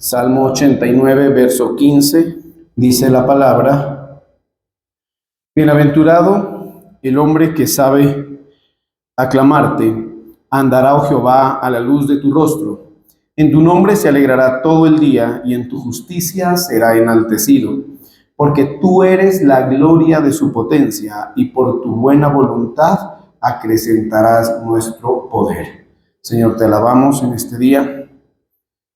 Salmo 89, verso 15, dice la palabra: Bienaventurado el hombre que sabe aclamarte, andará, oh Jehová, a la luz de tu rostro. En tu nombre se alegrará todo el día, y en tu justicia será enaltecido. Porque tú eres la gloria de su potencia, y por tu buena voluntad acrecentarás nuestro poder. Señor, te alabamos en este día.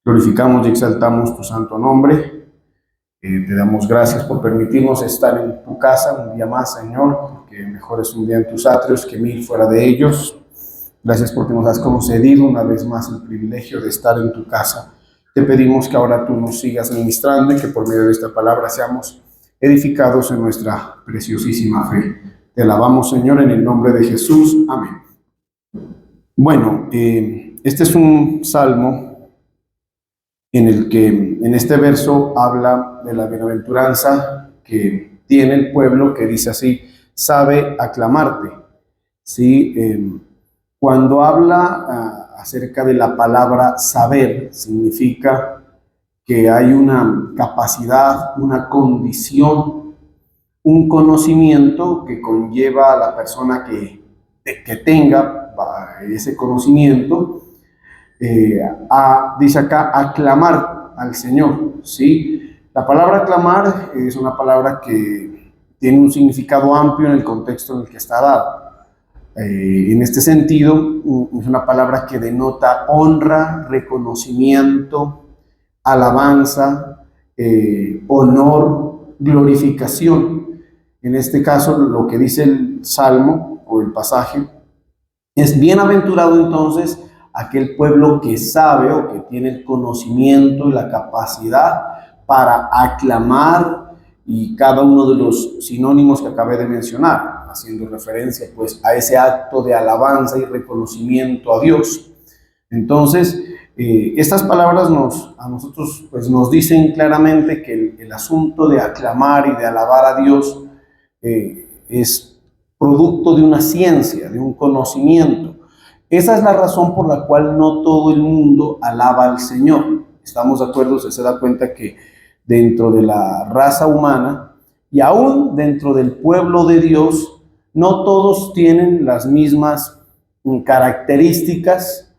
Glorificamos y exaltamos tu santo nombre. Te damos gracias por permitirnos estar en tu casa un día más, Señor, porque mejor es un día en tus atrios que 1000 fuera de ellos. Gracias porque nos has concedido una vez más el privilegio de estar en tu casa. Te pedimos que ahora tú nos sigas ministrando y que por medio de esta palabra seamos edificados en nuestra preciosísima fe. Te alabamos, Señor, en el nombre de Jesús. Amén. Bueno, este es un salmo en el que en este verso habla de la bienaventuranza que tiene el pueblo, que dice así: sabe aclamarte. ¿Sí? Cuando habla acerca de la palabra saber, significa que hay una capacidad, una condición, un conocimiento que conlleva a la persona que tenga ese conocimiento. Dice acá, aclamar al Señor, ¿sí? La palabra aclamar es una palabra que tiene un significado amplio en el contexto en el que está dado. En este sentido, es una palabra que denota honra, reconocimiento, alabanza, honor, glorificación. En este caso, lo que dice el Salmo o el pasaje es: bienaventurado entonces aquel pueblo que sabe o que tiene el conocimiento y la capacidad para aclamar, y cada uno de los sinónimos que acabé de mencionar, haciendo referencia pues a ese acto de alabanza y reconocimiento a Dios. Entonces, estas palabras a nosotros pues nos dicen claramente que el asunto de aclamar y de alabar a Dios es producto de una ciencia, de un conocimiento. Esa es la razón por la cual no todo el mundo alaba al Señor. ¿Estamos de acuerdo? Usted se da cuenta que dentro de la raza humana y aún dentro del pueblo de Dios, no todos tienen las mismas características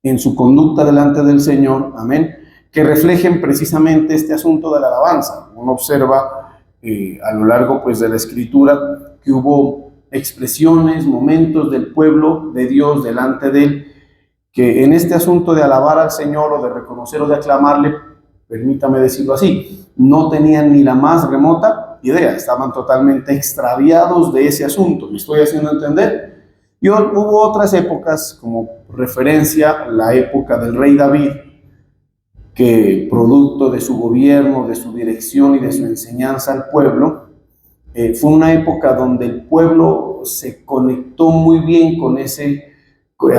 en su conducta delante del Señor, amén, que reflejen precisamente este asunto de la alabanza. Uno observa a lo largo pues de la Escritura que hubo expresiones, momentos del pueblo de Dios delante de él, que en este asunto de alabar al Señor o de reconocer o de aclamarle, permítame decirlo así, no tenían ni la más remota idea, estaban totalmente extraviados de ese asunto. ¿Me estoy haciendo entender? Y hubo otras épocas, como referencia la época del rey David, que producto de su gobierno, de su dirección y de su enseñanza al pueblo, fue una época donde el pueblo se conectó muy bien con ese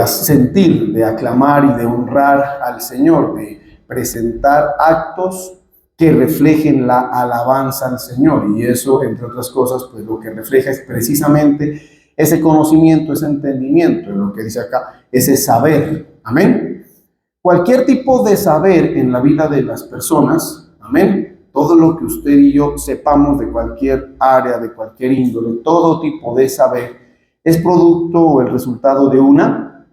sentir de aclamar y de honrar al Señor, de presentar actos que reflejen la alabanza al Señor. Y eso, entre otras cosas, pues lo que refleja es precisamente ese conocimiento, ese entendimiento, de lo que dice acá, ese saber. Amén. Cualquier tipo de saber en la vida de las personas, amén, todo lo que usted y yo sepamos de cualquier área, de cualquier índole, todo tipo de saber, es producto o el resultado de una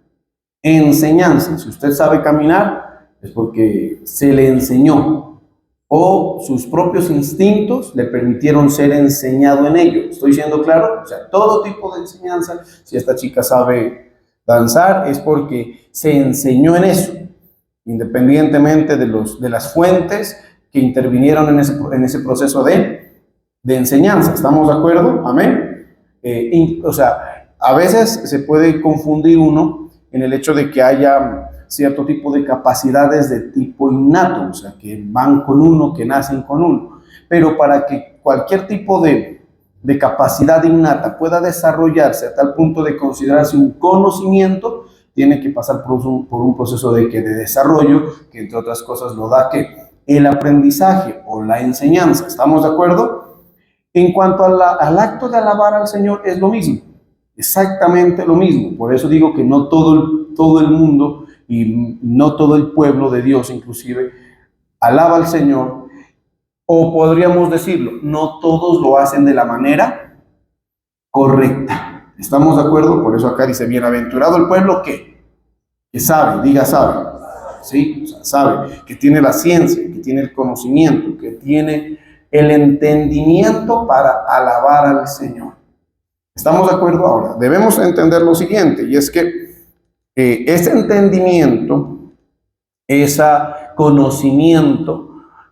enseñanza. Si usted sabe caminar, es porque se le enseñó, o sus propios instintos le permitieron ser enseñado en ello. ¿Estoy siendo claro? O sea, todo tipo de enseñanza. Si esta chica sabe danzar, es porque se enseñó en eso, independientemente de las fuentes que intervinieron en ese proceso de enseñanza. ¿Estamos de acuerdo? Amén. O sea, a veces se puede confundir uno en el hecho de que haya cierto tipo de capacidades de tipo innato, o sea, que van con uno, que nacen con uno. Pero para que cualquier tipo de capacidad innata pueda desarrollarse a tal punto de considerarse un conocimiento, tiene que pasar por un proceso de desarrollo, que entre otras cosas lo da el aprendizaje o la enseñanza. ¿Estamos de acuerdo? En cuanto al acto de alabar al Señor, es lo mismo, exactamente lo mismo. Por eso digo que no todo el mundo y no todo el pueblo de Dios inclusive alaba al Señor, o podríamos decirlo, no todos lo hacen de la manera correcta. ¿Estamos de acuerdo? Por eso acá dice, bienaventurado el pueblo que sabe, diga sabe, ¿sí? O sea, sabe, que tiene la ciencia, que tiene el conocimiento, que tiene el entendimiento para alabar al Señor. ¿Estamos de acuerdo? Ahora, debemos entender lo siguiente, y es que ese entendimiento, ese conocimiento,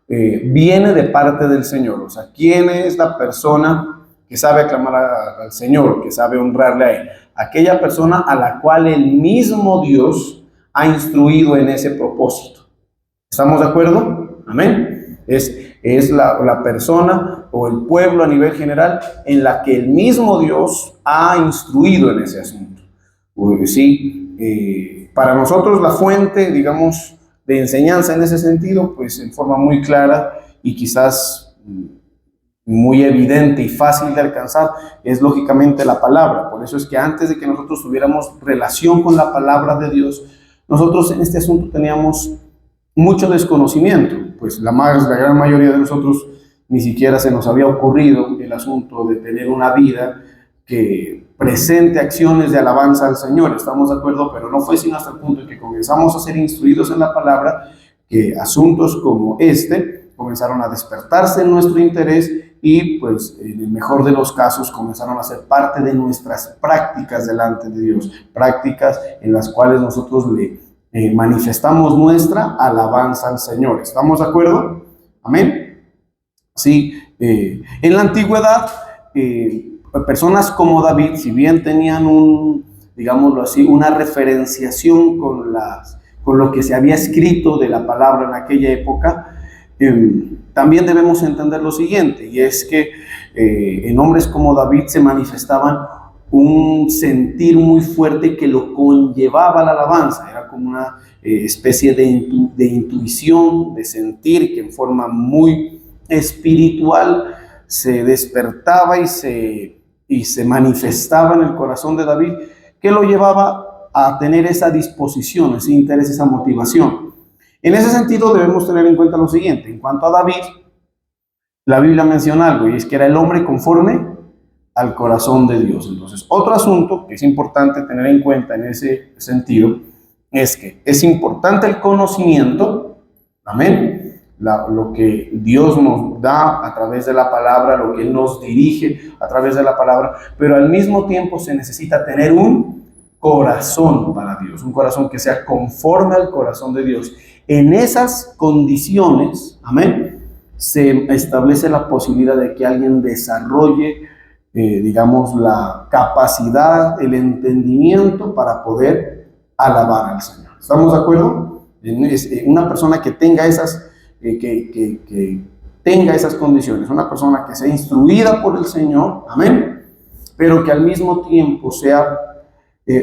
viene de parte del Señor. O sea, ¿quién es la persona que sabe aclamar al Señor, que sabe honrarle a Él? Aquella persona a la cual el mismo Dios ha instruido en ese propósito. ¿Estamos de acuerdo? Amén. Es la persona o el pueblo a nivel general en la que el mismo Dios ha instruido en ese asunto. Sí, para nosotros la fuente, digamos, de enseñanza en ese sentido, pues en forma muy clara y quizás muy evidente y fácil de alcanzar, es lógicamente la palabra. Por eso es que antes de que nosotros tuviéramos relación con la palabra de Dios, nosotros en este asunto teníamos mucho desconocimiento, pues la gran mayoría de nosotros ni siquiera se nos había ocurrido el asunto de tener una vida que presente acciones de alabanza al Señor. ¿Estamos de acuerdo? Pero no fue sino hasta el punto en que comenzamos a ser instruidos en la palabra que asuntos como este comenzaron a despertarse en nuestro interés y pues en el mejor de los casos comenzaron a ser parte de nuestras prácticas delante de Dios, prácticas en las cuales nosotros le manifestamos nuestra alabanza al Señor. ¿Estamos de acuerdo? Amén. Sí, en la antigüedad, personas como David, si bien tenían digámoslo así, una referenciación con lo que se había escrito de la palabra en aquella época, también debemos entender lo siguiente, y es que en hombres como David se manifestaban un sentir muy fuerte que lo conllevaba a la alabanza. Era como una especie de intuición, de sentir que en forma muy espiritual se despertaba y se manifestaba en el corazón de David, que lo llevaba a tener esa disposición, ese interés, esa motivación. En ese sentido debemos tener en cuenta lo siguiente. En cuanto a David, la Biblia menciona algo, y es que era el hombre conforme al corazón de Dios. Entonces, otro asunto que es importante tener en cuenta en ese sentido es que es importante el conocimiento, amén, lo que Dios nos da a través de la palabra, lo que Él nos dirige a través de la palabra, pero al mismo tiempo se necesita tener un corazón para Dios, un corazón que sea conforme al corazón de Dios. En esas condiciones, amén, se establece la posibilidad de que alguien desarrolle digamos, la capacidad, el entendimiento para poder alabar al Señor. ¿Estamos de acuerdo? Una persona que tenga que tenga esas condiciones, una persona que sea instruida por el Señor, amén, pero que al mismo tiempo sea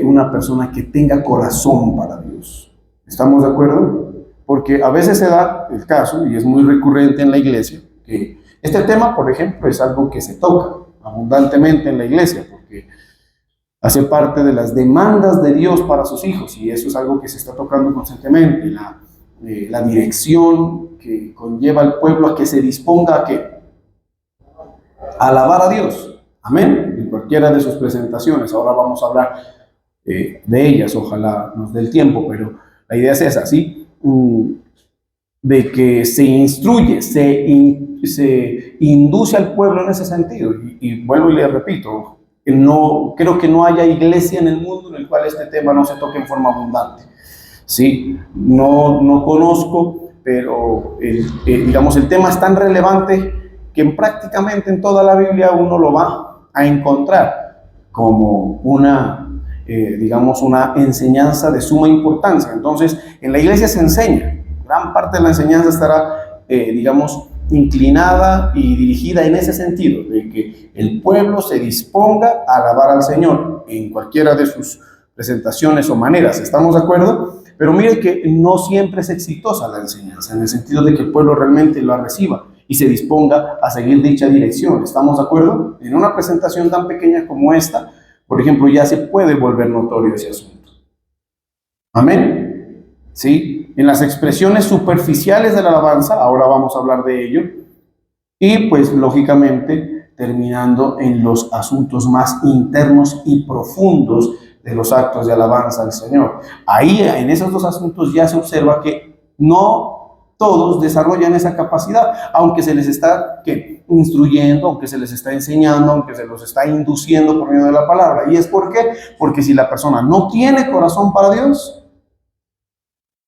una persona que tenga corazón para Dios. ¿Estamos de acuerdo? Porque a veces se da el caso, y es muy recurrente en la iglesia, que este tema, por ejemplo, es algo que se toca abundantemente en la iglesia, porque hace parte de las demandas de Dios para sus hijos, y eso es algo que se está tocando constantemente, la dirección que conlleva al pueblo a que se disponga a ¿qué? A alabar a Dios, amén, en cualquiera de sus presentaciones. Ahora vamos a hablar de ellas, ojalá nos dé el tiempo, pero la idea es esa, ¿sí? De que se instruye, se induce al pueblo en ese sentido. Y vuelvo y le repito, creo que no haya iglesia en el mundo en el cual este tema no se toque en forma abundante. Sí, no conozco, pero digamos, el tema es tan relevante que prácticamente en toda la Biblia uno lo va a encontrar como digamos, una enseñanza de suma importancia. Entonces, en la iglesia se enseña. Gran parte de la enseñanza estará, digamos, inclinada y dirigida en ese sentido, de que el pueblo se disponga a alabar al Señor en cualquiera de sus presentaciones o maneras. ¿Estamos de acuerdo? Pero mire que no siempre es exitosa la enseñanza, en el sentido de que el pueblo realmente lo reciba y se disponga a seguir dicha dirección. ¿Estamos de acuerdo? En una presentación tan pequeña como esta, por ejemplo, ya se puede volver notorio ese asunto. Amén. ¿sí? En las expresiones superficiales de la alabanza, ahora vamos a hablar de ello, y pues lógicamente terminando en los asuntos más internos y profundos de los actos de alabanza al Señor. Ahí, en esos dos asuntos, ya se observa que no todos desarrollan esa capacidad, aunque se les está instruyendo, aunque se les está enseñando, aunque se los está induciendo por medio de la palabra. ¿Y es por qué? Porque si la persona no tiene corazón para Dios,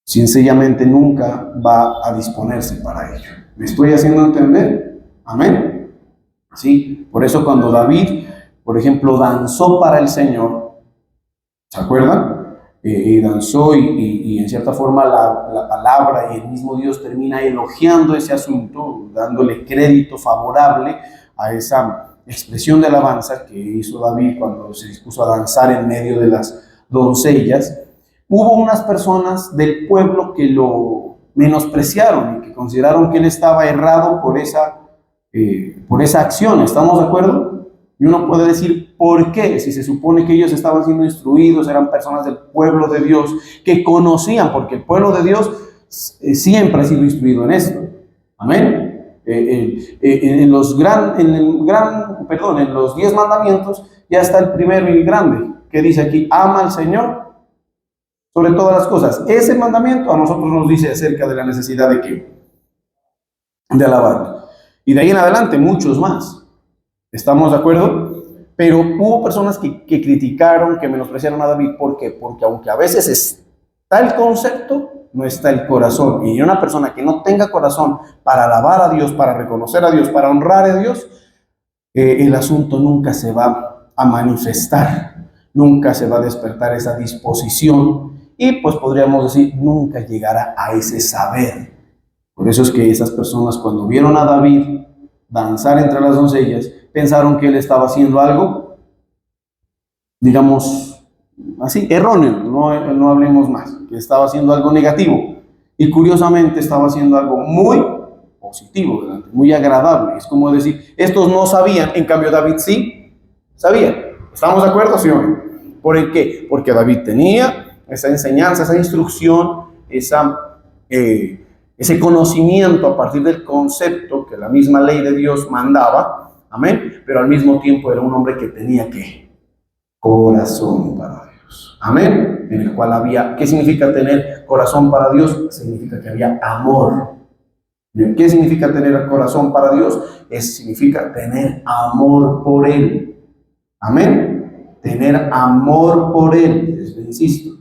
sencillamente nunca va a disponerse para ello. ¿Me estoy haciendo entender? Amén. Sí, por eso cuando David, por ejemplo, danzó para el Señor, ¿se acuerdan? Danzó y en cierta forma la palabra y el mismo Dios termina elogiando ese asunto, dándole crédito favorable a esa expresión de alabanza que hizo David cuando se dispuso a danzar en medio de las doncellas. Hubo unas personas del pueblo que lo menospreciaron y que consideraron que él estaba errado por esa acción. ¿Estamos de acuerdo? Y uno puede decir, ¿por qué? Si se supone que ellos estaban siendo instruidos, eran personas del pueblo de Dios, que conocían, porque el pueblo de Dios siempre ha sido instruido en esto. Amén. En los 10 mandamientos ya está el primero y grande, que dice aquí, ama al Señor sobre todas las cosas. Ese mandamiento a nosotros nos dice acerca de la necesidad de ¿qué? De alabarlo. Y de ahí en adelante muchos más. ¿Estamos de acuerdo? Pero hubo personas que criticaron, que menospreciaron a David. ¿Por qué? Porque aunque a veces está el concepto, no está el corazón. Y una persona que no tenga corazón para alabar a Dios, para reconocer a Dios, para honrar a Dios, el asunto nunca se va a manifestar, nunca se va a despertar esa disposición y pues podríamos decir, nunca llegará a ese saber. Por eso es que esas personas cuando vieron a David danzar entre las doncellas, pensaron que él estaba haciendo algo, digamos así, erróneo, no hablemos más, que estaba haciendo algo negativo. Y curiosamente estaba haciendo algo muy positivo, muy agradable. Es como decir, estos no sabían, en cambio David sí sabía. ¿Estamos de acuerdo, sí o no? ¿Por qué? Porque David tenía esa enseñanza, esa instrucción, ese conocimiento a partir del concepto que la misma ley de Dios mandaba, amén, pero al mismo tiempo era un hombre que tenía corazón para Dios, amén, en el cual había, ¿qué significa tener corazón para Dios? Significa que había amor. ¿Qué significa tener corazón para Dios? Significa tener amor por Él, amén, tener amor por Él, les insisto.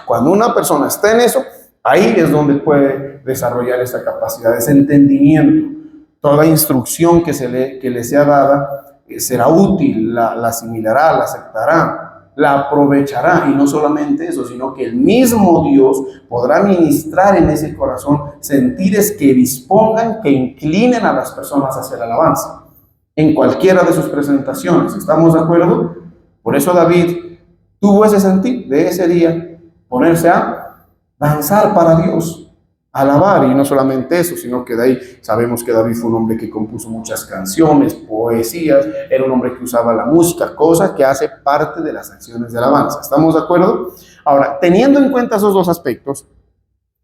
Cuando una persona está en eso, ahí es donde puede desarrollar esa capacidad, ese entendimiento. Toda instrucción que le sea dada será útil, la asimilará, la aceptará, la aprovechará. Y no solamente eso, sino que el mismo Dios podrá ministrar en ese corazón sentires que dispongan, que inclinen a las personas hacia la alabanza, en cualquiera de sus presentaciones. ¿Estamos de acuerdo? Por eso David tuvo ese sentir de ese día, ponerse a danzar para Dios, alabar, y no solamente eso, sino que de ahí sabemos que David fue un hombre que compuso muchas canciones, poesías, era un hombre que usaba la música, cosa que hace parte de las acciones de alabanza. ¿Estamos de acuerdo? Ahora, teniendo en cuenta esos dos aspectos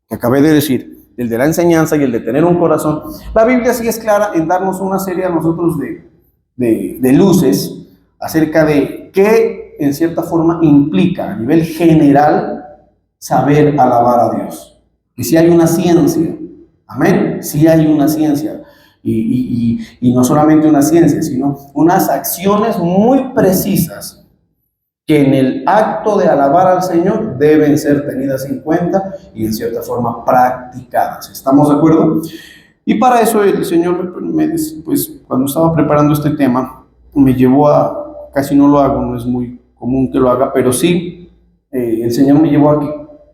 que acabé de decir, el de la enseñanza y el de tener un corazón, la Biblia sí es clara en darnos una serie a nosotros de luces acerca de qué en cierta forma implica a nivel general saber alabar a Dios. Que sí hay una ciencia, amén, sí hay una ciencia, y no solamente una ciencia, sino unas acciones muy precisas que en el acto de alabar al Señor deben ser tenidas en cuenta y en cierta forma practicadas. ¿Estamos de acuerdo? Y para eso el Señor, pues cuando estaba preparando este tema, me llevó casi no lo hago, no es muy común que lo haga, pero sí, el Señor me llevó a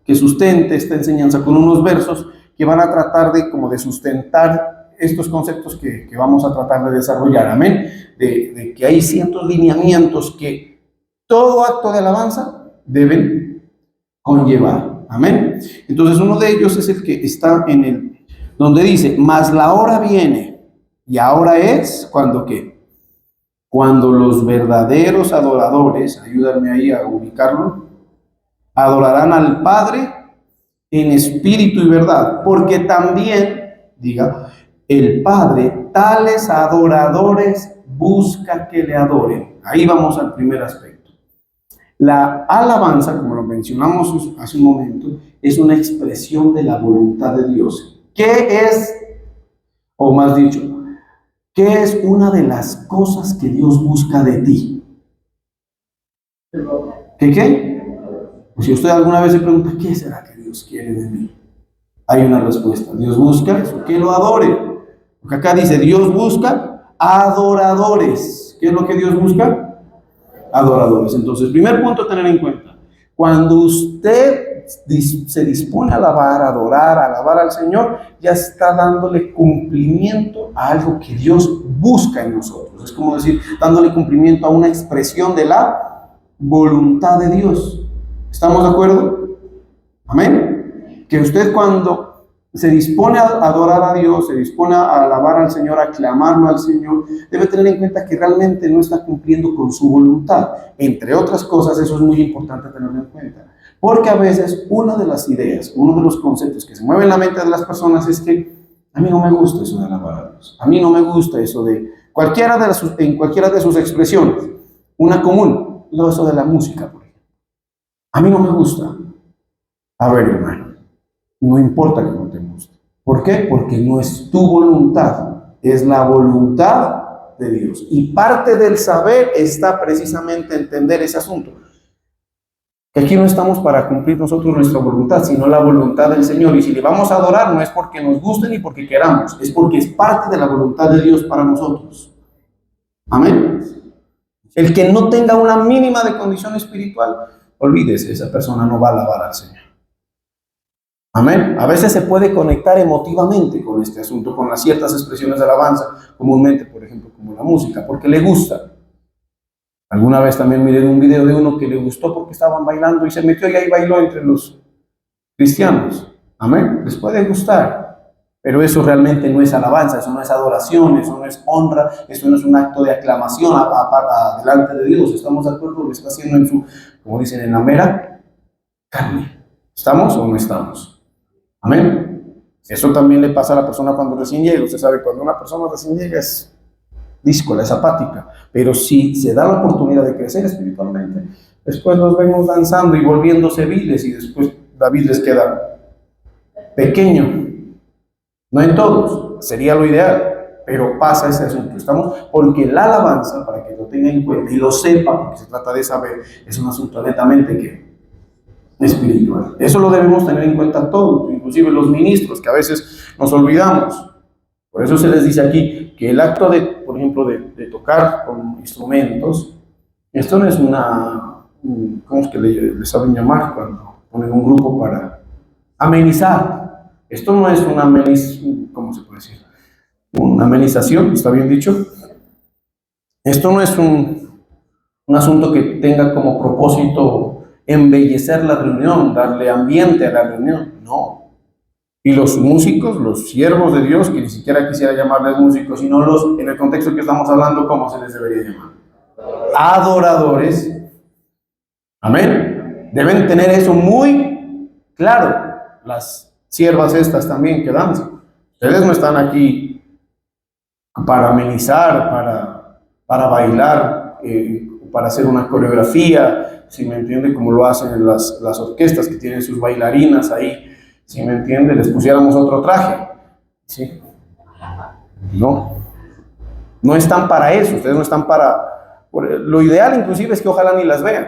que sustente esta enseñanza con unos versos que van a tratar de sustentar estos conceptos que vamos a tratar de desarrollar, amén, de que hay ciertos lineamientos que todo acto de alabanza deben conllevar, amén. Entonces uno de ellos es el que está donde dice, mas la hora viene, y ahora es, ¿cuándo qué? Cuando los verdaderos adoradores, ayúdame ahí a ubicarlo, adorarán al Padre en espíritu y verdad, porque también, diga, el Padre tales adoradores busca que le adoren. Ahí vamos al primer aspecto. La alabanza, como lo mencionamos hace un momento, es una expresión de la voluntad de Dios. ¿Qué es, o más dicho, qué es una de las cosas que Dios busca de ti? ¿Qué? Si usted alguna vez se pregunta, ¿qué será que Dios quiere de mí? Hay una respuesta. Dios busca eso, que lo adore. Porque acá dice, Dios busca adoradores. ¿Qué es lo que Dios busca? Adoradores. Entonces, primer punto a tener en cuenta. Cuando usted se dispone a alabar, a adorar, a alabar al Señor, ya está dándole cumplimiento a algo que Dios busca en nosotros. Es como decir, dándole cumplimiento a una expresión de la voluntad de Dios. ¿Estamos de acuerdo? Amén. Que usted cuando se dispone a adorar a Dios, se dispone a alabar al Señor, a clamarlo al Señor, debe tener en cuenta que realmente no está cumpliendo con su voluntad. Entre otras cosas, eso es muy importante tenerlo en cuenta. Porque a veces una de las ideas, uno de los conceptos que se mueve en la mente de las personas es que a mí no me gusta eso de alabar a Dios. A mí no me gusta eso de en cualquiera de sus expresiones. Una común, eso de la música, por ejemplo. A mí no me gusta. A ver, hermano, no importa que no te guste. ¿Por qué? Porque no es tu voluntad, es la voluntad de Dios. Y parte del saber está precisamente entender ese asunto. Que aquí no estamos para cumplir nosotros nuestra voluntad, sino la voluntad del Señor. Y si le vamos a adorar, no es porque nos guste ni porque queramos, es porque es parte de la voluntad de Dios para nosotros. Amén. El que no tenga una mínima de condición espiritual, olvídese, esa persona no va a alabar al Señor. Amén. A veces se puede conectar emotivamente con este asunto, con las ciertas expresiones de alabanza, comúnmente, por ejemplo, como la música, porque le gusta. Alguna vez también miré un video de uno que le gustó porque estaban bailando y se metió y ahí bailó entre los cristianos. Amén. Les puede gustar, pero eso realmente no es alabanza, eso no es adoración, eso no es honra, eso no es un acto de aclamación delante de Dios. ¿Estamos de acuerdo? Lo está haciendo en su, como dicen, en la mera carne. ¿Estamos o no estamos? Amén. Eso también le pasa a la persona cuando recién llega. Usted sabe, cuando una persona recién llega es díscola, es apática, pero si se da la oportunidad de crecer espiritualmente, después nos vemos danzando y volviéndose viles y después David les queda pequeño. No en todos, sería lo ideal, pero pasa ese asunto. Estamos, porque la alabanza, para que lo tenga en cuenta y lo sepa, porque se trata de saber, es un asunto netamente que espiritual. Eso lo debemos tener en cuenta todos, inclusive los ministros, que a veces nos olvidamos. Por eso se les dice aquí que el acto de, por ejemplo, de tocar con instrumentos, esto no es una, ¿cómo es que le saben llamar cuando ponen un grupo para amenizar? Esto no es una ¿cómo se puede decir? Una amenización, ¿está bien dicho? Esto no es un asunto que tenga como propósito embellecer la reunión, darle ambiente a la reunión, no. Y los músicos, los siervos de Dios, que ni siquiera quisiera llamarles músicos, sino los, en el contexto que estamos hablando, ¿cómo se les debería llamar? Adoradores. Amén. Deben tener eso muy claro. Las siervas estas también que danzan. Ustedes no están aquí para amenizar, para bailar, para hacer una coreografía, si me entiende, como lo hacen las orquestas que tienen sus bailarinas ahí. Si me entiende, les pusiéramos otro traje. ¿Sí? No están para eso, ustedes no están para... Lo ideal inclusive es que ojalá ni las vean.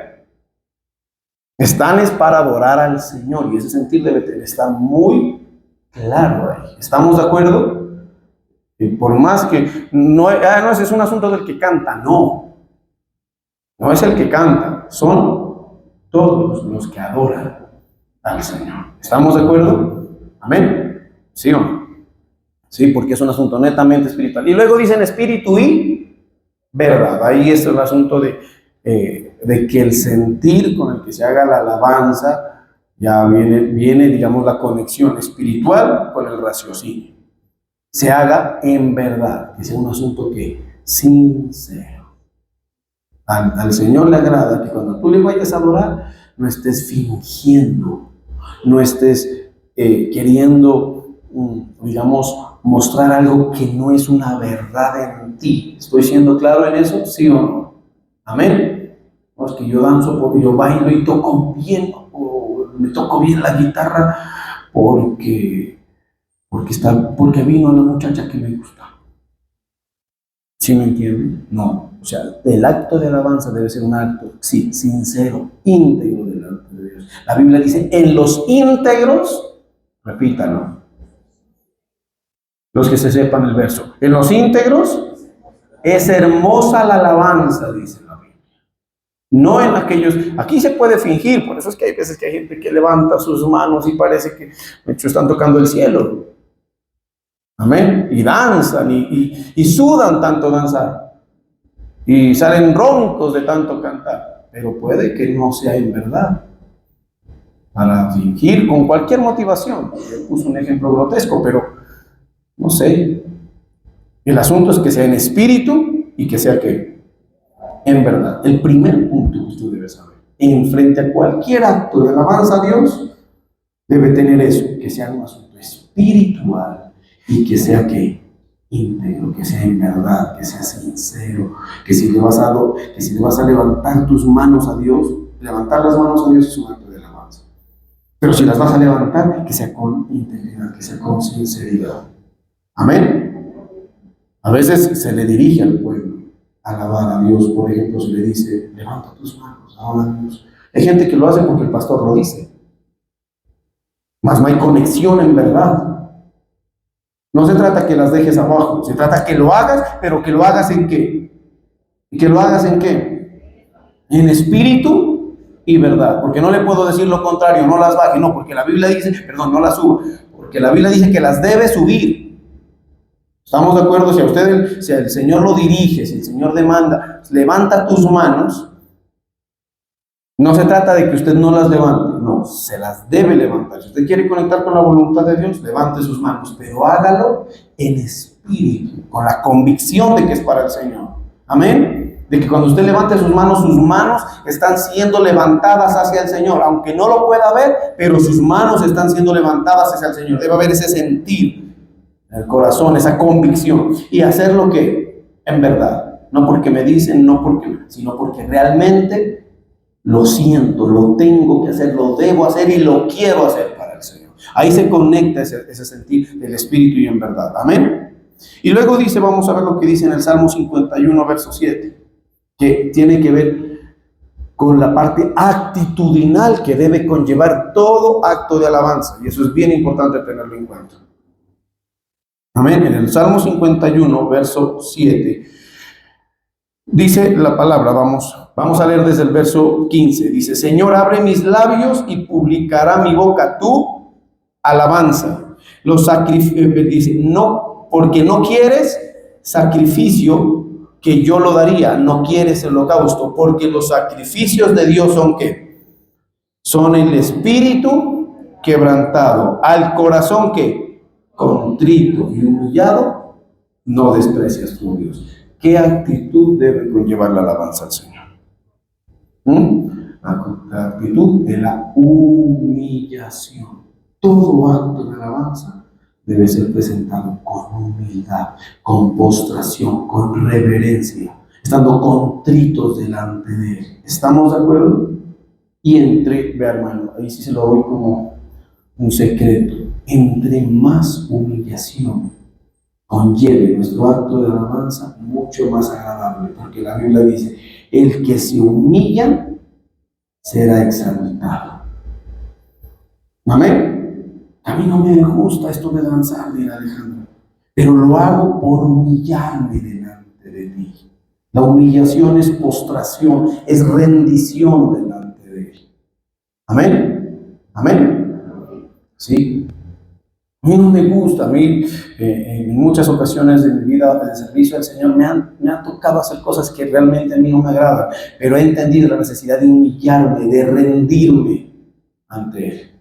Están es para adorar al Señor y ese sentir debe estar muy claro ahí. ¿Estamos de acuerdo? Y por más que... no, ese es un asunto del que canta, no. No es el que canta, son todos los que adoran al Señor. ¿Estamos de acuerdo? Amén. ¿Sí o no? Sí, porque es un asunto netamente espiritual. Y luego dicen espíritu y verdad. Ahí es el asunto de que el sentir con el que se haga la alabanza, ya viene, digamos, la conexión espiritual con el raciocinio. Se haga en verdad, que sea un asunto que sincero. Al Señor le agrada que cuando tú le vayas a adorar, no estés fingiendo, no estés queriendo, digamos, mostrar algo que no es una verdad en ti. ¿Estoy siendo claro en eso? ¿Sí o no? Amén. No es que yo danzo porque yo bailo y toco bien, o me toco bien la guitarra porque vino la muchacha que me gusta. ¿Sí me entienden? No. O sea, el acto de alabanza debe ser un acto, sí, sincero, íntegro delante de Dios. La Biblia dice, en los íntegros, repítalo, los que se sepan el verso, en los íntegros es hermosa la alabanza, dice la Biblia. No en aquellos, aquí se puede fingir, por eso es que hay veces que hay gente que levanta sus manos y parece que de hecho están tocando el cielo. Amén. Y danzan y sudan tanto danzar. Y salen roncos de tanto cantar. Pero puede que no sea en verdad. Para fingir con cualquier motivación. Yo puse un ejemplo grotesco, pero no sé. El asunto es que sea en espíritu y que sea que en verdad. El primer punto que usted debe saber. En frente a cualquier acto de alabanza a Dios, debe tener eso. Que sea un asunto espiritual. Y que sea que íntegro, que sea en verdad, que sea sincero, que si le vas a levantar tus manos a Dios, levantar las manos a Dios es un acto de alabanza. Pero si las vas a levantar, que sea con integridad, que sea con sinceridad. Amén. A veces se le dirige al pueblo alabar a Dios, por ejemplo, se le dice, levanta tus manos, adora a Dios. Hay gente que lo hace porque el pastor lo dice. Mas no hay conexión en verdad. No se trata que las dejes abajo, se trata que lo hagas, pero que lo hagas en qué. ¿Y que lo hagas en qué? En espíritu y verdad. Porque no le puedo decir lo contrario, no las baje, no, porque la Biblia dice, perdón, no las suba, porque la Biblia dice que las debe subir. ¿Estamos de acuerdo? Si el Señor lo dirige, si el Señor demanda, levanta tus manos, no se trata de que usted no las levante, no, se las debe levantar. Si usted quiere conectar con la voluntad de Dios, levante sus manos, pero hágalo en espíritu, con la convicción de que es para el Señor. Amén. De que cuando usted levante sus manos están siendo levantadas hacia el Señor, aunque no lo pueda ver, pero sus manos están siendo levantadas hacia el Señor. Debe haber ese sentir en el corazón, esa convicción, y hacer lo que en verdad, no porque me dicen, no porque, sino porque realmente lo siento, lo tengo que hacer, lo debo hacer y lo quiero hacer para el Señor. Ahí se conecta ese sentir del Espíritu y en verdad. Amén. Y luego dice, vamos a ver lo que dice en el Salmo 51, verso 7, que tiene que ver con la parte actitudinal que debe conllevar todo acto de alabanza. Y eso es bien importante tenerlo en cuenta. Amén. En el Salmo 51, verso 7, dice la palabra, vamos a leer desde el verso 15. Dice, Señor, abre mis labios y publicará mi boca tu alabanza. Dice, no, porque no quieres sacrificio que yo lo daría, no quieres el holocausto, porque los sacrificios de Dios son ¿qué? Son el espíritu quebrantado, al corazón que contrito y humillado, no desprecias tu Dios. ¿Qué actitud debe conllevar la alabanza al Señor? La actitud de la humillación. Todo acto de alabanza debe ser presentado con humildad, con postración, con reverencia, estando contritos delante de Él. ¿Estamos de acuerdo? Y vea hermano, ahí sí se lo doy como un secreto, entre más humillación conlleve nuestro acto de alabanza, mucho más agradable, porque la Biblia dice, el que se humilla será exaltado. Amén. A mí no me gusta esto de danzar, dirá Alejandro, pero lo hago por humillarme delante de ti. La humillación es postración, es rendición delante de Él. Amén. Amén. Sí. A mí no me gusta, a mí en muchas ocasiones de mi vida de servicio al Señor me han tocado hacer cosas que realmente a mí no me agradan, pero he entendido la necesidad de humillarme, de rendirme ante Él.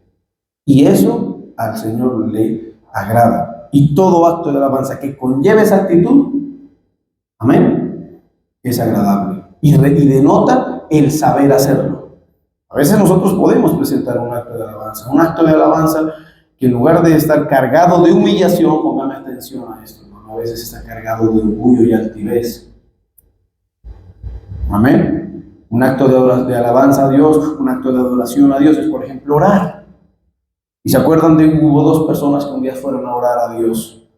Y eso al Señor le agrada. Y todo acto de alabanza que conlleve esa actitud, amén, es agradable. Y denota el saber hacerlo. A veces nosotros podemos presentar un acto de alabanza que en lugar de estar cargado de humillación, póngame atención a esto, ¿no? A veces está cargado de orgullo y altivez. Amén. Un acto de alabanza a Dios, un acto de adoración a Dios es, por ejemplo, orar. ¿Y se acuerdan de que hubo dos personas que un día fueron a orar a Dios?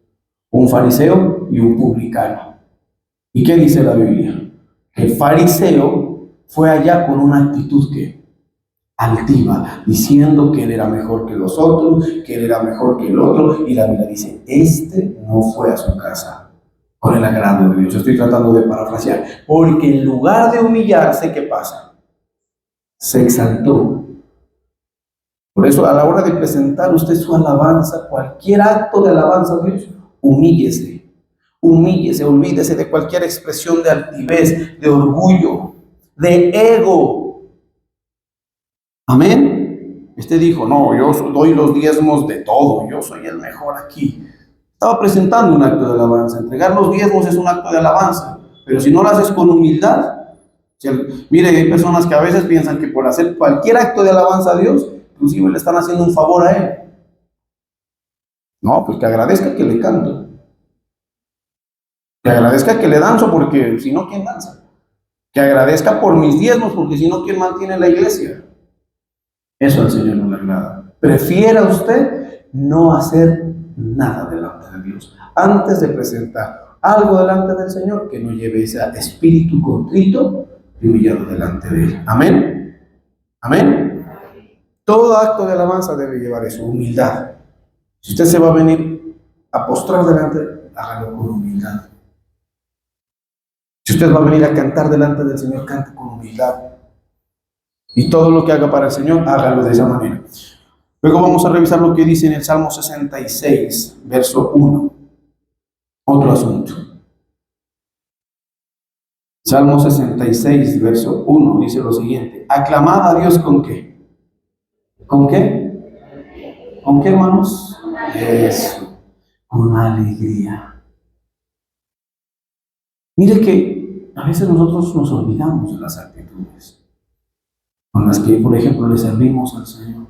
Un fariseo y un publicano. ¿Y qué dice la Biblia? El fariseo fue allá con una actitud que altiva, diciendo que él era mejor que los otros, que él era mejor que el otro, y la Biblia dice, este no fue a su casa con el agrado de Dios. Estoy tratando de parafrasear, porque en lugar de humillarse, ¿qué pasa? Se exaltó. Por eso, a la hora de presentar usted su alabanza, cualquier acto de alabanza a Dios, humíllese, humíllese, olvídese de cualquier expresión de altivez, de orgullo, de ego. Amén. Este dijo, no, yo doy los diezmos de todo, yo soy el mejor aquí. Estaba presentando un acto de alabanza. Entregar los diezmos es un acto de alabanza, pero si no lo haces con humildad, mire, hay personas que a veces piensan que por hacer cualquier acto de alabanza a Dios, inclusive le están haciendo un favor a Él. No, pues que agradezca que le canto. Que agradezca que le danzo, porque si no, ¿quién danza? Que agradezca por mis diezmos, porque si no, ¿quién mantiene la iglesia? Eso al Señor no le agrada. Prefiera usted no hacer nada delante de Dios. Antes de presentar algo delante del Señor, que no lleve ese espíritu contrito y humillado delante de Él. Amén. Amén. Todo acto de alabanza debe llevar eso, humildad. Si usted se va a venir a postrar delante, hágalo con humildad. Si usted va a venir a cantar delante del Señor, cante con humildad. Y todo lo que haga para el Señor, hágalo de esa manera. Luego vamos a revisar lo que dice en el Salmo 66, verso 1. Otro asunto. Salmo 66, verso 1, dice lo siguiente. Aclamad a Dios ¿con qué? ¿Con qué? ¿Con qué, hermanos? Eso. Con alegría. Mire que a veces nosotros nos olvidamos de las actitudes con las que, por ejemplo, le servimos al Señor.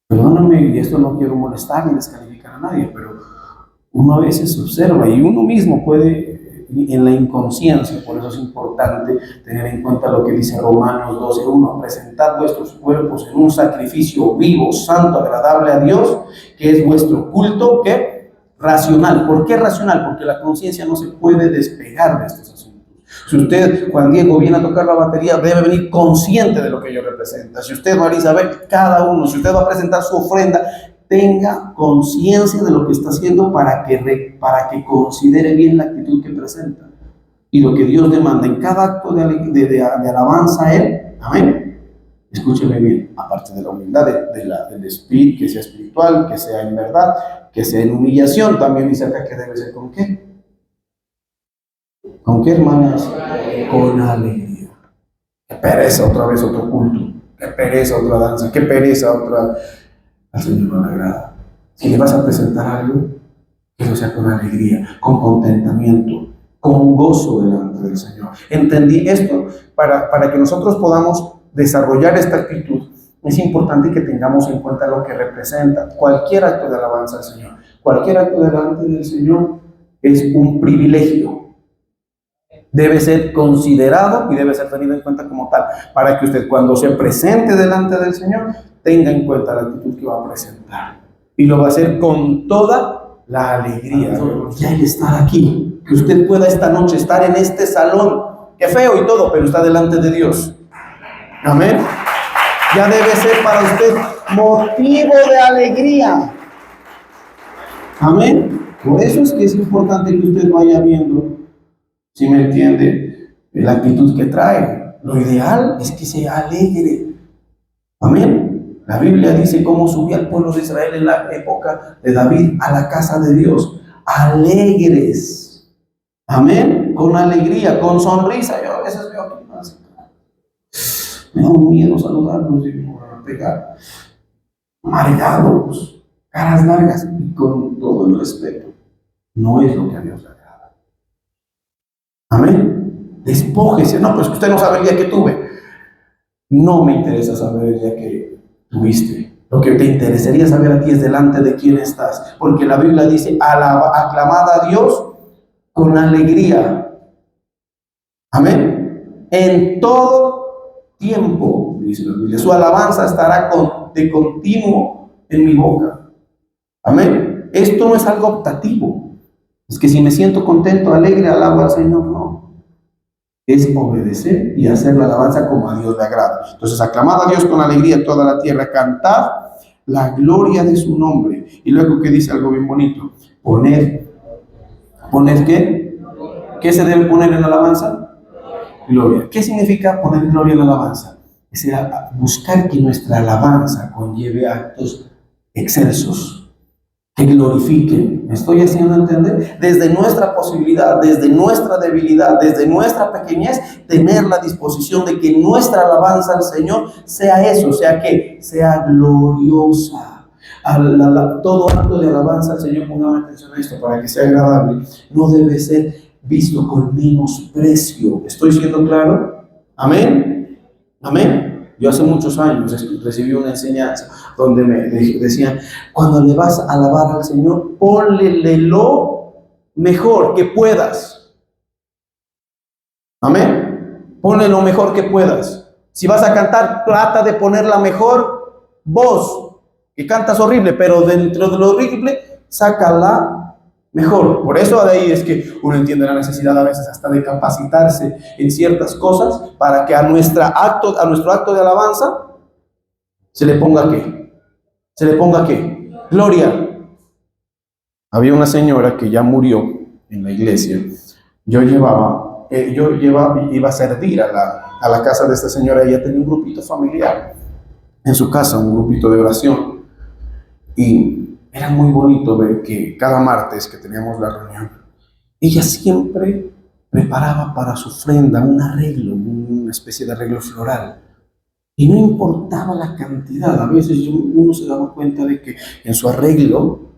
Perdóname, y esto no quiero molestar ni descalificar a nadie, pero uno a veces observa y uno mismo puede, en la inconsciencia, por eso es importante tener en cuenta lo que dice Romanos 12:1, presentad vuestros cuerpos en un sacrificio vivo, santo, agradable a Dios, que es vuestro culto, ¿qué? Racional. ¿Por qué racional? Porque la conciencia no se puede despegar de estos asuntos. Si usted, Juan Diego, viene a tocar la batería, debe venir consciente de lo que ello representa. Si usted, Marisa, ve cada uno, si usted va a presentar su ofrenda, tenga conciencia de lo que está haciendo para que considere bien la actitud que presenta. Y lo que Dios demanda en cada acto de alabanza a Él, amén. Escúcheme bien, aparte de la humildad, del espíritu, que sea espiritual, que sea en verdad, que sea en humillación, también dice acá que debe ser ¿con qué? ¿Con qué, hermanas? Con alegría. Qué pereza otra vez otro culto, qué pereza otra danza, qué pereza otra. Al Señor no le agrada. Si le vas a presentar algo, que lo sea con alegría, con contentamiento, con gozo delante del Señor. Entendí esto para que nosotros podamos desarrollar esta actitud. Es importante que tengamos en cuenta lo que representa cualquier acto de alabanza al Señor. Cualquier acto delante del Señor es un privilegio. Debe ser considerado y debe ser tenido en cuenta como tal, para que usted cuando se presente delante del Señor tenga en cuenta la actitud que va a presentar. Y lo va a hacer con toda la alegría. Ya el estar aquí, que usted pueda esta noche estar en este salón, que feo y todo, pero está delante de Dios. Amén. Ya debe ser para usted motivo de alegría. Amén. Por eso es que es importante que usted vaya viendo, si me entiende, la actitud que trae. Lo ideal es que sea alegre. Amén. La Biblia dice cómo subía el pueblo de Israel en la época de David a la casa de Dios. Alegres. Amén. Con alegría, con sonrisa. Yo a veces veo aquí más. Me da un miedo saludarlos y me van a pegar. Amargados, caras largas y con todo el respeto. No es lo que a Dios le agrada. Amén. Despójese. No, pues usted no sabe el día que tuve. No me interesa saber el día que tuviste. Lo que te interesaría saber a ti es delante de quién estás, porque la Biblia dice, aclamad a Dios con alegría. Amén. En todo tiempo, dice la Biblia, su alabanza estará de continuo en mi boca. Amén. Esto no es algo optativo. Es que si me siento contento, alegre, alabo al Señor, no. Es obedecer y hacer la alabanza como a Dios le agrada. Entonces, aclamad a Dios con alegría en toda la tierra, cantad la gloria de su nombre. Y luego que dice algo bien bonito, ¿poner qué? ¿Qué se debe poner en la alabanza? Gloria. ¿Qué significa poner gloria en la alabanza? Es buscar que nuestra alabanza conlleve actos excelsos, que glorifiquen. ¿Me estoy haciendo entender? Desde nuestra posibilidad, desde nuestra debilidad, desde nuestra pequeñez, tener la disposición de que nuestra alabanza al Señor sea eso, sea que sea gloriosa. Todo acto de alabanza al Señor, pongamos atención a esto para que sea agradable, no debe ser visto con menosprecio. ¿Estoy siendo claro? Amén. Amén. Yo hace muchos años recibí una enseñanza donde me decían, cuando le vas a alabar al Señor, ponle lo mejor que puedas. Amén. Ponle lo mejor que puedas. Si vas a cantar, trata de poner la mejor voz, que cantas horrible, pero dentro de lo horrible, sácala mejor. Por eso de ahí es que uno entiende la necesidad a veces hasta de capacitarse en ciertas cosas para que a nuestro acto de alabanza se le ponga ¿qué? Se le ponga ¿qué? Gloria. Había una señora que ya murió en la iglesia. Yo iba a servir a la casa de esta señora. Ella tenía un grupito familiar en su casa, un grupito de oración. Y era muy bonito ver que cada martes que teníamos la reunión, ella siempre preparaba para su ofrenda un arreglo, una especie de arreglo floral. Y no importaba la cantidad, a veces uno se daba cuenta de que en su arreglo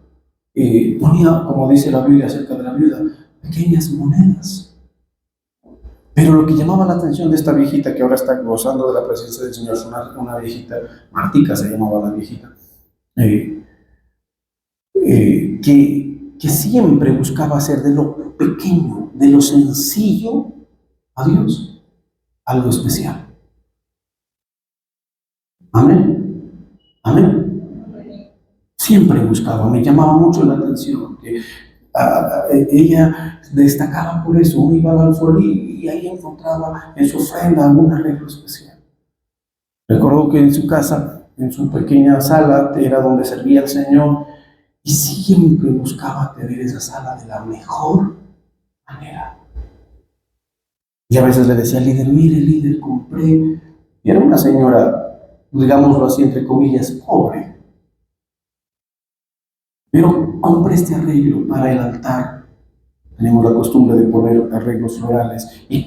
ponía, como dice la Biblia acerca de la viuda, pequeñas monedas. Pero lo que llamaba la atención de esta viejita que ahora está gozando de la presencia del Señor, una viejita, Martica se llamaba la viejita, que siempre buscaba hacer de lo pequeño, de lo sencillo, a Dios, algo especial. Amén. Amén. Siempre buscaba, me llamaba mucho la atención que ella destacaba por eso. Uno iba al alfolí y ahí encontraba en su ofrenda algún arreglo especial. Recuerdo que en su casa, en su pequeña sala, era donde servía el Señor, y siempre buscaba tener esa sala de la mejor manera. Y a veces le decía al líder, mire líder, compré. Y era una señora, digámoslo así, entre comillas, pobre. Pero compré este arreglo para el altar. Tenemos la costumbre de poner arreglos florales. Y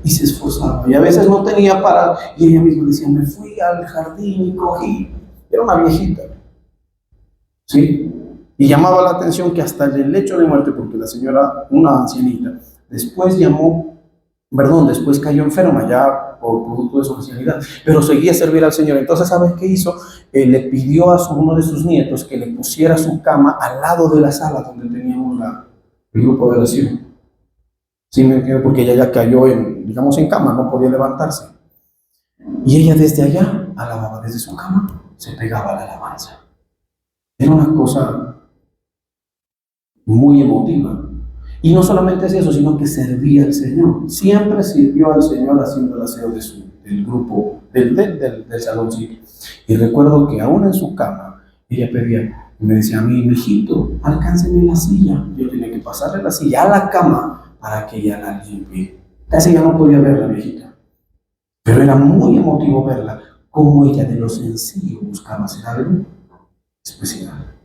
se esforzaba. Y a veces no tenía para. Y ella misma decía, me fui al jardín y cogí. Era una viejita. ¿Sí? Y llamaba la atención que hasta el lecho de muerte, porque la señora, una ancianita, después cayó enferma ya por producto de su ancianidad, pero seguía a servir al Señor. Entonces, ¿sabes qué hizo? Le pidió a uno de sus nietos que le pusiera su cama al lado de la sala donde teníamos el grupo de oración. ¿Sí me entiendes? Porque ella ya cayó en cama, no podía levantarse. Y ella desde allá alababa, desde su cama, se pegaba a la alabanza. Era una cosa muy emotiva. Y no solamente es eso, sino que servía al Señor. Siempre sirvió al Señor haciendo el aseo del grupo, del saloncito. Y recuerdo que aún en su cama, ella pedía, y me decía a mí, mijito, alcánceme la silla. Yo tenía que pasarle la silla a la cama para que ella la limpie. Casi ya no podía ver la viejita. Pero era muy emotivo verla, como ella de lo sencillo buscaba hacer algo especial.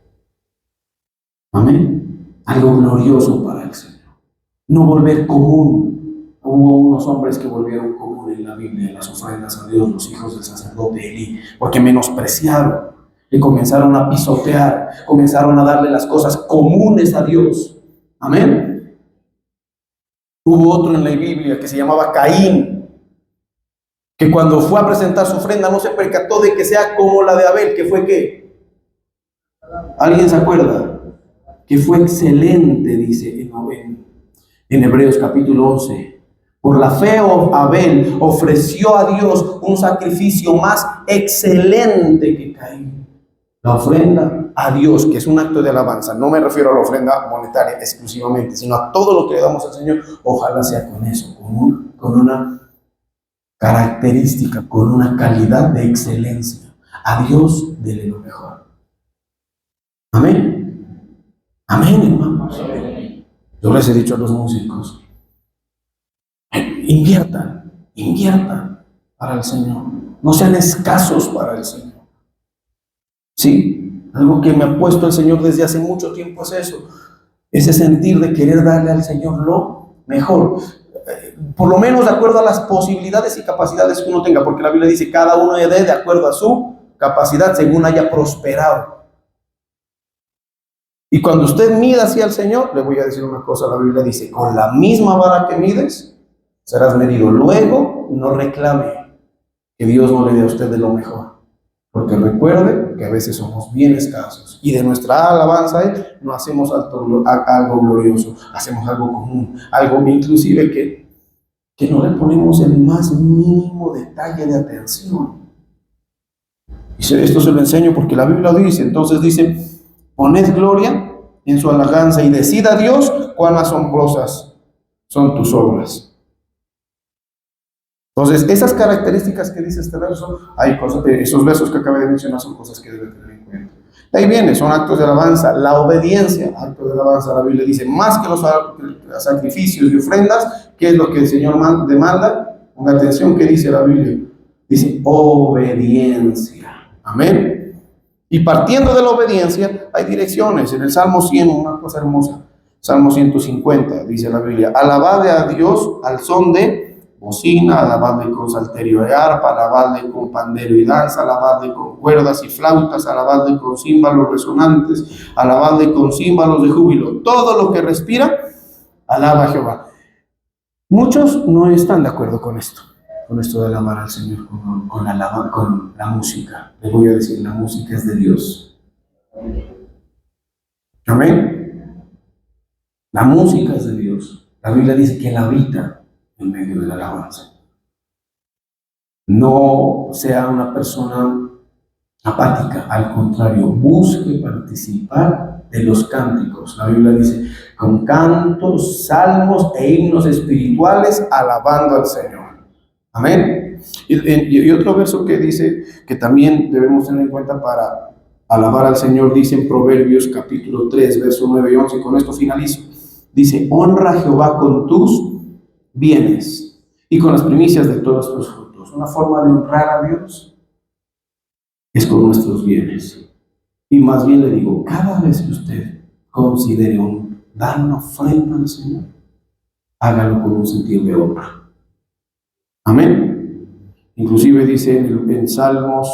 Amén. Algo glorioso para el Señor. No volver común. Hubo unos hombres que volvieron común en la Biblia, en las ofrendas a Dios, los hijos del sacerdote Elí, porque menospreciaron y comenzaron a pisotear, comenzaron a darle las cosas comunes a Dios. Amén. Hubo otro en la Biblia que se llamaba Caín. que cuando fue a presentar su ofrenda no se percató de que sea como la de Abel, que fue ¿qué? ¿Alguien se acuerda? Que fue excelente, dice en Hebreos capítulo 11. Por la fe Abel ofreció a Dios un sacrificio más excelente que Caín. La ofrenda a Dios, que es un acto de alabanza, no me refiero a la ofrenda monetaria exclusivamente, sino a todo lo que le damos al Señor, ojalá sea con eso, con una característica, con una calidad de excelencia. A Dios dele lo mejor. Amén. Amén, hermanos. Yo les he dicho a los músicos, inviertan para el Señor. No sean escasos para el Señor. Sí, algo que me ha puesto el Señor desde hace mucho tiempo es eso. Ese sentir de querer darle al Señor lo mejor. Por lo menos de acuerdo a las posibilidades y capacidades que uno tenga, porque la Biblia dice, cada uno dé de acuerdo a su capacidad según haya prosperado. Y cuando usted mida hacia el Señor, le voy a decir una cosa, la Biblia dice, con la misma vara que mides, serás medido. Luego, no reclame que Dios no le dé a usted de lo mejor, porque recuerde que a veces somos bien escasos, y de nuestra alabanza a Él no hacemos algo glorioso, hacemos algo común, algo inclusive que no le ponemos el más mínimo detalle de atención. Y esto se lo enseño porque la Biblia lo dice. Entonces dice, poned gloria en su alabanza y decid a Dios cuán asombrosas son tus obras. Entonces, esas características que dice este verso, hay cosas, esos versos que acabé de mencionar son cosas que deben tener en cuenta. De ahí viene, son actos de alabanza. La obediencia, actos de alabanza, la Biblia dice, más que los sacrificios y ofrendas, ¿qué es lo que el Señor demanda? Ponga atención, ¿qué dice la Biblia? Dice, obediencia. Amén. Y partiendo de la obediencia, hay direcciones. En el Salmo 100, una cosa hermosa. Salmo 150, dice la Biblia, alabad a Dios al son de bocina, alabadle con salterio de arpa, alabadle con pandero y danza, alabadle con cuerdas y flautas, alabadle con címbalos resonantes, alabadle con címbalos de júbilo. Todo lo que respira, alaba a Jehová. Muchos no están de acuerdo con esto de alabar al Señor, con la música. Les voy a decir, la música es de Dios. Amén. La música es de Dios. La Biblia dice que Él habita en medio de la alabanza. No sea una persona apática, al contrario, busque participar de los cánticos. La Biblia dice, con cantos, salmos e himnos espirituales, alabando al Señor. Amén. Y otro verso que dice que también debemos tener en cuenta para alabar al Señor, dice en Proverbios capítulo 3, verso 9 y 11, con esto finalizo. Dice, honra a Jehová con tus bienes y con las primicias de todos tus frutos. Una forma de honrar a Dios es con nuestros bienes. Y más bien le digo, cada vez que usted considere dar una ofrenda al Señor, hágalo con un sentido de honra. Amén. Inclusive dice en Salmos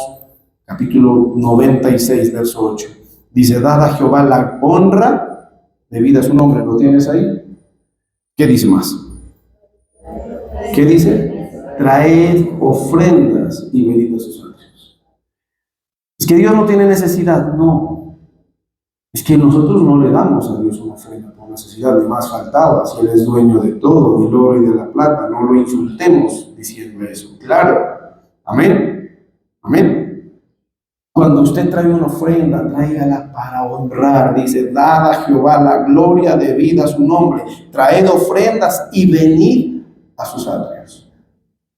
capítulo 96, verso 8, dice, dad a Jehová la honra debida a su nombre. ¿Lo tienes ahí? ¿Qué dice más? ¿Qué dice? Traed ofrendas y venid a sus atrios. Es que Dios no tiene necesidad, no. Es que nosotros no le damos a Dios una ofrenda por necesidad, ni más faltaba, si Él es dueño de todo, del oro y de la plata. No lo insultemos diciendo eso. Claro. Amén. Amén. Cuando usted trae una ofrenda, tráigala para honrar. Dice, dad a Jehová la gloria debida a su nombre. Traed ofrendas y venid a sus atrios.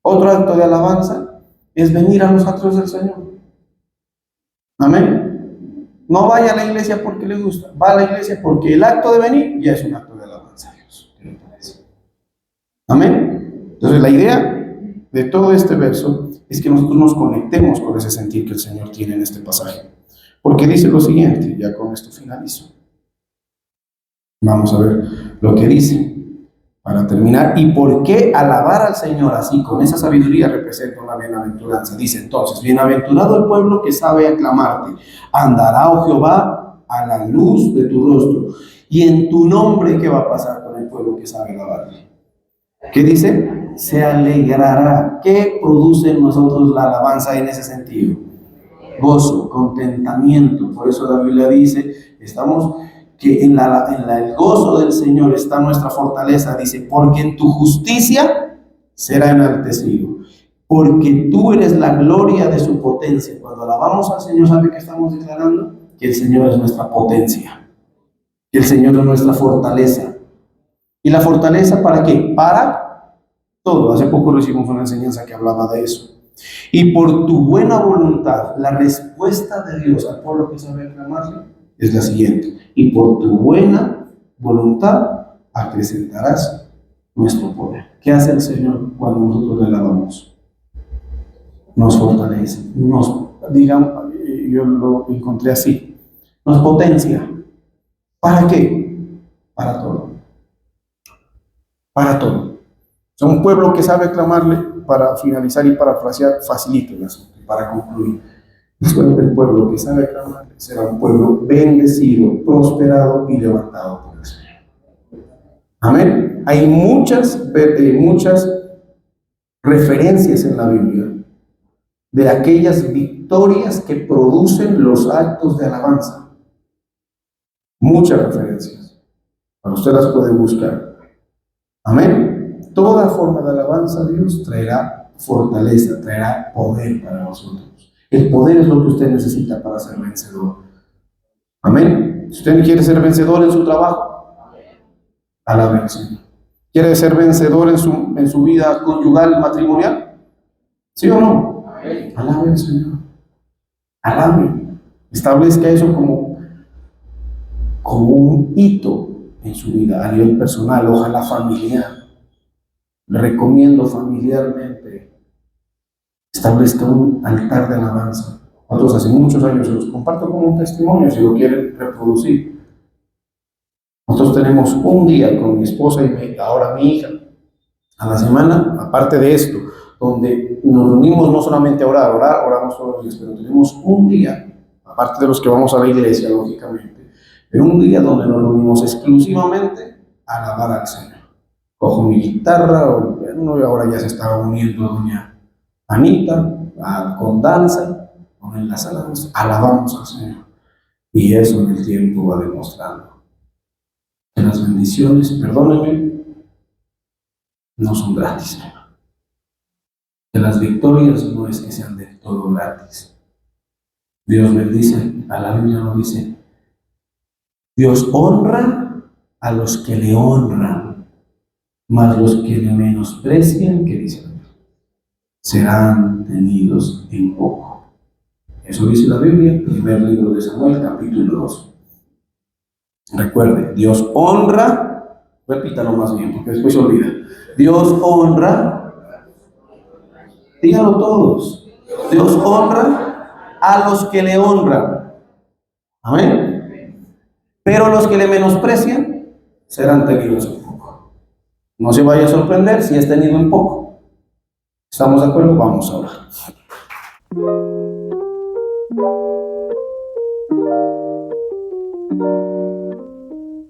Otro acto de alabanza es venir a los atrios del Señor. Amén. No vaya a la iglesia porque le gusta, va a la iglesia porque el acto de venir ya es un acto de alabanza a Dios. Amén. Entonces la idea de todo este verso es que nosotros nos conectemos con ese sentir que el Señor tiene en este pasaje. Porque dice lo siguiente, ya con esto finalizo. Vamos a ver lo que dice para terminar. ¿Y por qué alabar al Señor así, con esa sabiduría, representa una bienaventuranza? Dice entonces, bienaventurado el pueblo que sabe aclamarte. Andará, oh Jehová, a la luz de tu rostro. Y en tu nombre, ¿qué va a pasar con el pueblo que sabe alabarte? ¿Qué dice? se alegrará. ¿Qué produce en nosotros la alabanza en ese sentido? Gozo, contentamiento. Por eso la Biblia dice, estamos que en el gozo del Señor está nuestra fortaleza. Dice, porque en tu justicia será enaltecido. Porque tú eres la gloria de su potencia. Cuando alabamos al Señor, ¿sabe qué estamos declarando? Que el Señor es nuestra potencia. Que el Señor es nuestra fortaleza. ¿Y la fortaleza para qué? Para todo. Hace poco recibimos una enseñanza que hablaba de eso. Y por tu buena voluntad, la respuesta de Dios al pueblo que sabe aclamarle es la siguiente. Y por tu buena voluntad acrecentarás nuestro poder. ¿Qué hace el Señor cuando nosotros le alabamos? Nos fortalece, digamos, yo lo encontré así, nos potencia. ¿Para qué? Para todo. Para todo. O sea, un pueblo que sabe clamarle, para finalizar y parafrasear, facilito el asunto, para concluir. El pueblo que sabe clamarle será un pueblo bendecido, prosperado y levantado por el Señor. Amén. Hay muchas referencias en la Biblia de aquellas victorias que producen los actos de alabanza. Muchas referencias. Para usted las puede buscar. Amén. Toda forma de alabanza a Dios traerá fortaleza, traerá poder para nosotros. El poder es lo que usted necesita para ser vencedor. Amén. Si usted quiere ser vencedor en su trabajo, alabe al Señor. ¿Quiere ser vencedor en su vida conyugal, matrimonial? ¿Sí o no? Alabe al Señor. Alabe. Establezca eso como un hito en su vida a nivel personal, ojalá familiar. Le recomiendo familiarmente establezca un altar de alabanza. Nosotros hace muchos años se los comparto como un testimonio si lo quieren reproducir. Nosotros tenemos un día con mi esposa y ahora mi hija a la semana, aparte de esto, donde nos reunimos no solamente a oramos todos los días, pero tenemos un día, aparte de los que vamos a la iglesia, lógicamente, pero un día donde nos reunimos exclusivamente a alabar al Señor. Cojo mi guitarra, ahora ya se está uniendo doña Anita con danza, en la sala, alabamos al Señor. Y eso en el tiempo va demostrando que las bendiciones, perdónenme, no son gratis. Que las victorias no es que sean de todo gratis. Dios bendice, a la Biblia nos dice, Dios honra a los que le honran, mas los que le menosprecian, ¿qué dice? Serán tenidos en poco. Eso dice la Biblia, primer libro de Samuel, capítulo 2. Recuerde, Dios honra, repítalo más bien, porque después se olvida. Dios honra, díganlo todos, Dios honra a los que le honran. Amén. Pero los que le menosprecian serán tenidos en poco. No se vaya a sorprender si es tenido en poco. ¿Estamos de acuerdo? Vamos a orar.